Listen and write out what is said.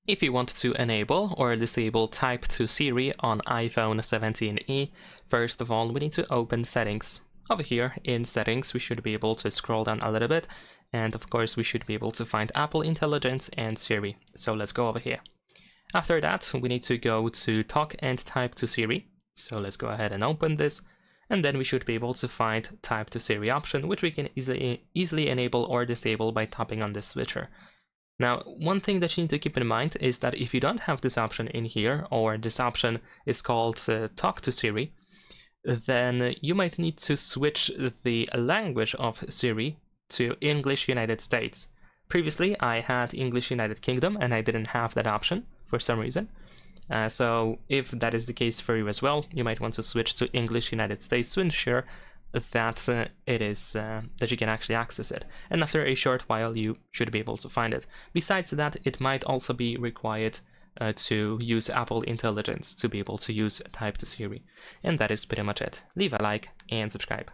If you want to enable or disable Type to Siri on iPhone 17e, first of all, we need to open Settings. Over here in Settings, we should be able to scroll down a little bit, and of course we should be able to find Apple Intelligence and Siri. So let's go over here. After that, we need to go to Talk and Type to Siri. So let's go ahead and open this, and then we should be able to find Type to Siri option, which we can easily enable or disable by tapping on this switcher. Now, one thing that you need to keep in mind is that if you don't have this option in here, or this option is called Talk to Siri, then you might need to switch the language of Siri to English United States. Previously, I had English United Kingdom and I didn't have that option for some reason. So if that is the case for you as well, you might want to switch to English United States to ensure that that you can actually access it, and after a short while you should be able to find it. Besides that, it might also be required to use Apple Intelligence to be able to use Type to Siri, and that is pretty much it. Leave a like and subscribe.